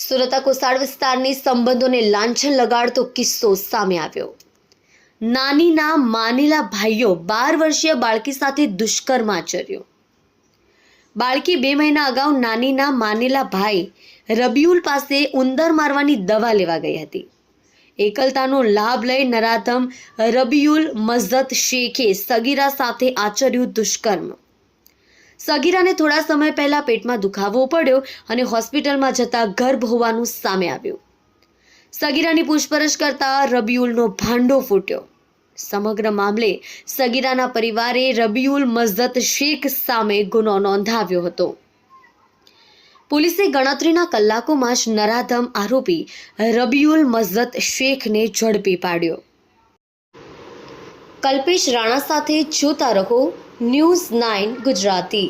સુરતના કોસાડ વિસ્તારની સંબંધોને લાંછન લગાડતો કિસ્સો સામે આવ્યો। નાનીના માનેલા ભાઈઓ 12 વર્ષીય બાળકી સાથે દુષ્કર્મ આચર્યો। બાળકી 2 મહિના અગાઉ નાનીના માનેલા ભાઈ રબીઉલ પાસે ઉંદર મારવાની દવા લેવા ગઈ હતી। એકલતાનો લાભ લઈ નરાધમ રબીઉલ મસ્જદ શેખે સગીરા સાથે આચર્યું દુષ્કર્મ। સગીરાને થોડા સમય પહેલા પેટમાં દુખાવો પડ્યો અને હોસ્પિટલમાં જતા ગર્ભ હોવાનું સામે આવ્યું। સગીરાની પૂછપરછ કરતા રબીઉલનો ભાંડો ફૂટ્યો। સમગ્ર મામલે સગીરાના પરિવારે રબીઉલ મસ્જદ શેખ સામે ગુનો નોંધાવ્યો હતો। પોલીસે ગણતરીના કલાકોમાં જ નરાધમ આરોપી રબીઉલ મસ્જદ શેખને ઝડપી પાડ્યો। કલ્પેશ રાણા સાથે જોતા રહો ન્યૂઝ 9 ગુજરાતી।